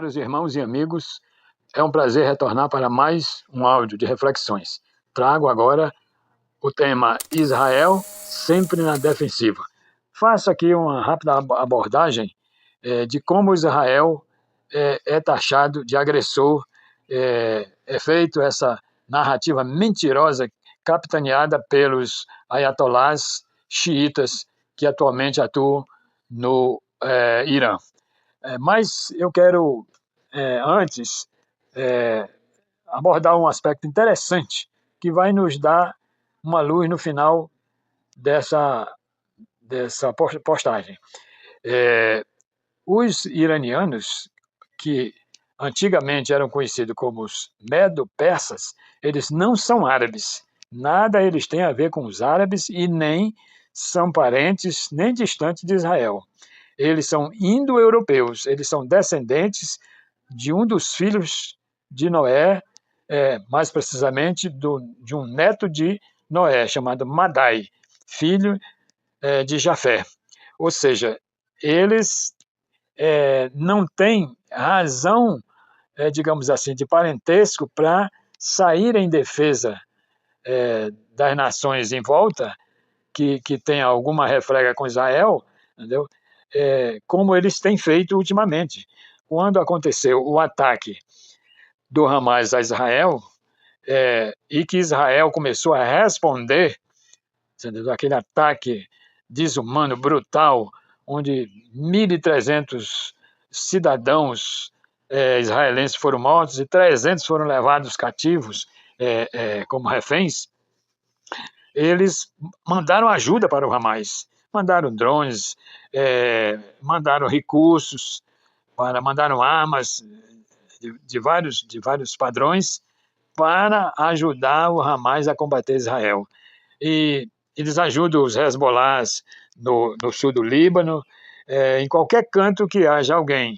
Caros irmãos e amigos, é um prazer retornar para mais um áudio de reflexões. Trago agora o tema Israel sempre na defensiva. Faço aqui uma rápida abordagem de como Israel é taxado de agressor, é feito essa narrativa mentirosa capitaneada pelos ayatolás xiitas que atualmente atuam no Irã. Mas eu quero, antes, abordar um aspecto interessante que vai nos dar uma luz no final dessa postagem. Os iranianos, que antigamente eram conhecidos como os medo-persas, eles não são árabes. Nada eles têm a ver com os árabes e nem são parentes, nem distantes de Israel. Eles são indo-europeus, eles são descendentes de um dos filhos de Noé, mais precisamente de um neto de Noé, chamado Madai, filho de Jafé. Ou seja, eles não têm razão, digamos assim, de parentesco para sair em defesa das nações em volta, que tem alguma refrega com Israel, entendeu? Como eles têm feito ultimamente. Quando aconteceu o ataque do Hamas a Israel, e que Israel começou a responder, entendeu? Aquele ataque desumano, brutal, onde 1.300 cidadãos israelenses foram mortos e 300 foram levados cativos como reféns, eles mandaram ajuda para o Hamas, mandaram drones, mandaram recursos, mandaram armas de vários padrões para ajudar o Hamas a combater Israel. E eles ajudam os Hezbollahs no sul do Líbano, em qualquer canto que haja alguém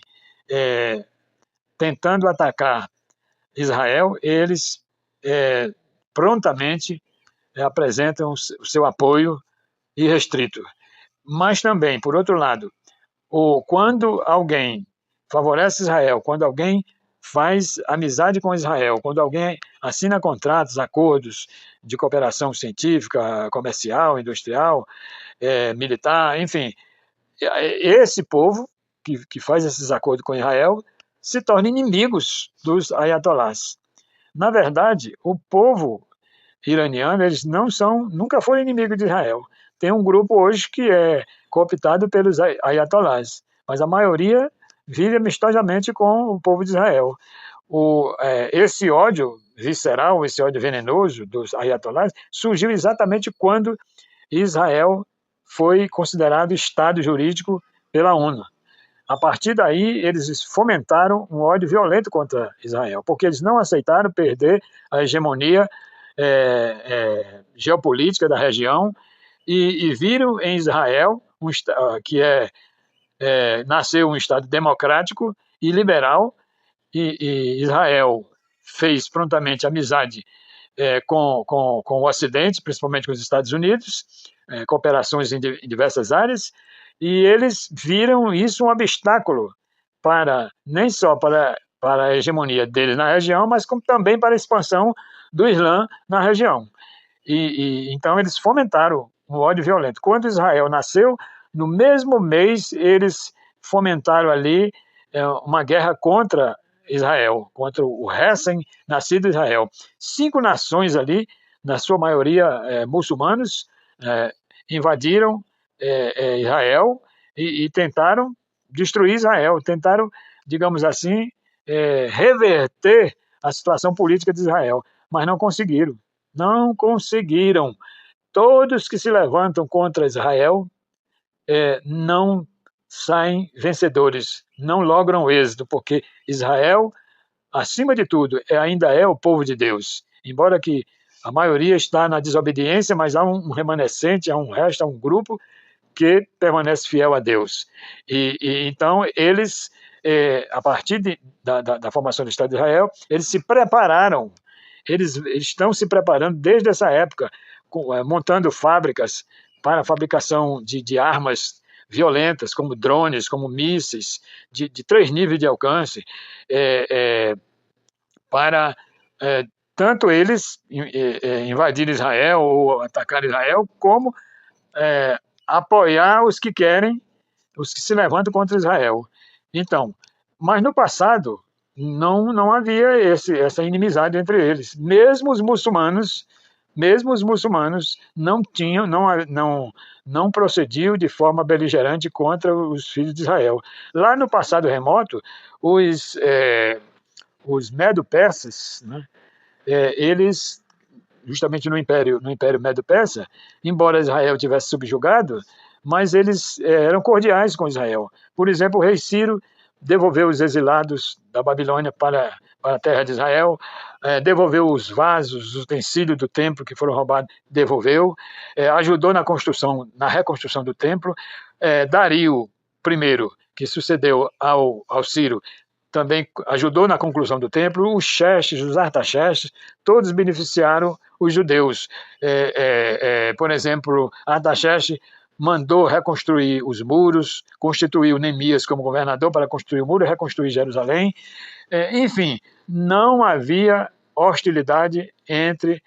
tentando atacar Israel, eles prontamente apresentam o seu apoio irrestrito. Mas também, por outro lado, quando alguém favorece Israel, quando alguém faz amizade com Israel, quando alguém assina contratos, acordos de cooperação científica, comercial, industrial, militar, enfim, esse povo que faz esses acordos com Israel se torna inimigos dos ayatolás. Na verdade, o povo iraniano, eles nunca foram inimigos de Israel. Tem um grupo hoje que é cooptado pelos ayatolás, mas a maioria vive amistosamente com o povo de Israel. Esse ódio visceral, esse ódio venenoso dos ayatolás surgiu exatamente quando Israel foi considerado Estado jurídico pela ONU. A partir daí, eles fomentaram um ódio violento contra Israel, porque eles não aceitaram perder a hegemonia geopolítica da região e viram em Israel, que nasceu um Estado democrático e liberal, e Israel fez prontamente amizade com o Ocidente, principalmente com os Estados Unidos, cooperações em diversas áreas, e eles viram isso um obstáculo nem só para a hegemonia deles na região, mas como também para a expansão do Islã na região. Então eles fomentaram um ódio violento. Quando Israel nasceu, no mesmo mês eles fomentaram ali uma guerra contra Israel, contra o recém-nascido Israel. 5 nações ali, na sua maioria muçulmanos, invadiram Israel e tentaram destruir Israel, tentaram, digamos assim, reverter a situação política de Israel, mas não conseguiram. Não conseguiram. Todos que se levantam contra Israel não saem vencedores, não logram êxito, porque Israel, acima de tudo, ainda é o povo de Deus. Embora que a maioria está na desobediência, mas há um remanescente, há um resto, há um grupo que permanece fiel a Deus. Então, eles, a partir da formação do Estado de Israel, eles se prepararam, eles estão se preparando desde essa época, montando fábricas para a fabricação de armas violentas, como drones, como mísseis, de 3 níveis de alcance, para tanto eles invadir Israel ou atacar Israel, como apoiar os que querem, os que se levantam contra Israel. Então, mas no passado não havia essa inimizade entre eles. Mesmo os muçulmanos não tinham, não procediam de forma beligerante contra os filhos de Israel. Lá no passado remoto, os medo-persas, né, eles, justamente no Império Medo-Persa, embora Israel tivesse subjugado, mas eles eram cordiais com Israel. Por exemplo, o rei Ciro devolveu os exilados da Babilônia para a terra de Israel, devolveu os vasos, os utensílios do templo que foram roubados, devolveu, ajudou na reconstrução do templo. Dario I, que sucedeu ao Ciro, também ajudou na conclusão do templo. Os Xerxes, os Artaxerxes, todos beneficiaram os judeus. Por exemplo, Artaxerxes mandou reconstruir os muros, constituiu Neemias como governador para construir o muro e reconstruir Jerusalém. Enfim, não havia hostilidade entre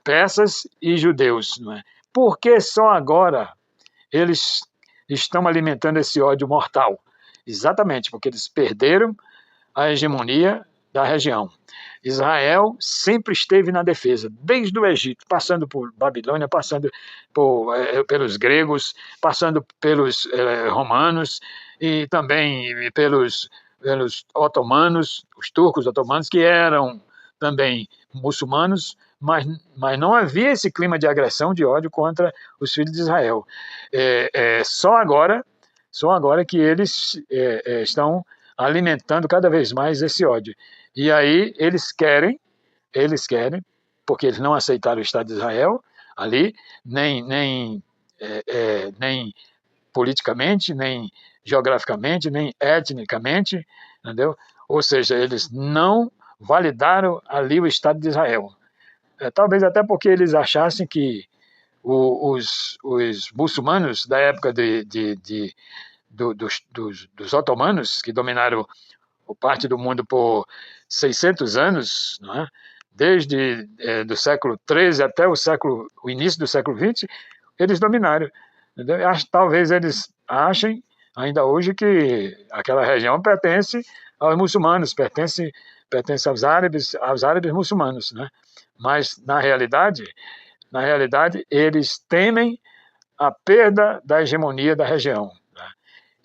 persas e judeus. Não é? Por que só agora eles estão alimentando esse ódio mortal? Exatamente, porque eles perderam a hegemonia da região. Israel sempre esteve na defesa, desde o Egito, passando por Babilônia, passando pelos gregos, passando pelos romanos e também pelos otomanos, os turcos otomanos, que eram também muçulmanos, mas não havia esse clima de agressão, de ódio contra os filhos de Israel. Só agora que eles estão alimentando cada vez mais esse ódio. E aí eles querem, porque eles não aceitaram o Estado de Israel ali, nem politicamente, nem geograficamente, nem etnicamente, entendeu? Ou seja, eles não validaram ali o Estado de Israel. Talvez até porque eles achassem que os muçulmanos da época dos otomanos, que dominaram parte do mundo por 600 anos, não é? Desde do século XIII até o início do século XX, eles dominaram. Entendeu? Talvez eles achem ainda hoje que aquela região pertence aos muçulmanos, pertence aos árabes muçulmanos, né? Mas na realidade eles temem a perda da hegemonia da região, né?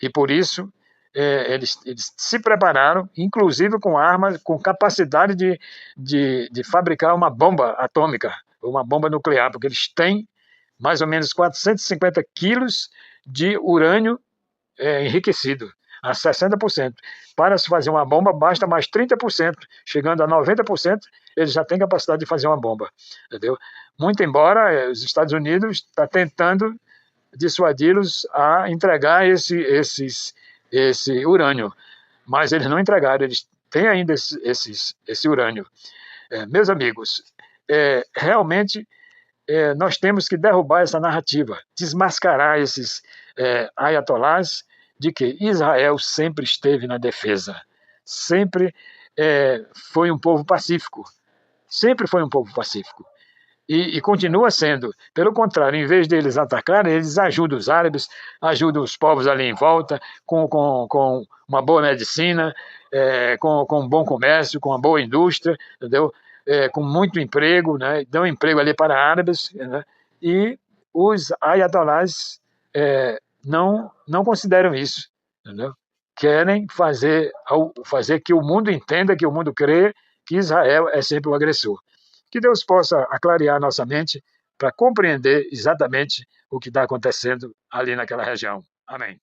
E por isso eles se prepararam, inclusive com armas, com capacidade de fabricar uma bomba atômica, uma bomba nuclear, porque eles têm mais ou menos 450 quilos de urânio enriquecido, a 60%. Para se fazer uma bomba, basta mais 30%, chegando a 90%, eles já têm capacidade de fazer uma bomba. Entendeu? Muito embora os Estados Unidos está tentando dissuadi-los a entregar esse urânio, mas eles não entregaram, eles têm ainda esse urânio. Meus amigos, realmente nós temos que derrubar essa narrativa, desmascarar esses ayatolás de que Israel sempre esteve na defesa, sempre foi um povo pacífico, sempre foi um povo pacífico. E continua sendo. Pelo contrário, em vez deles atacarem, eles ajudam os árabes, ajudam os povos ali em volta, com uma boa medicina, com um bom comércio, com uma boa indústria, entendeu? Com muito emprego, né? Dão emprego ali para árabes, né? E os ayatolás não consideram isso, entendeu? Querem fazer que o mundo entenda, que o mundo crê que Israel é sempre o agressor. Que Deus possa aclarear nossa mente para compreender exatamente o que está acontecendo ali naquela região. Amém.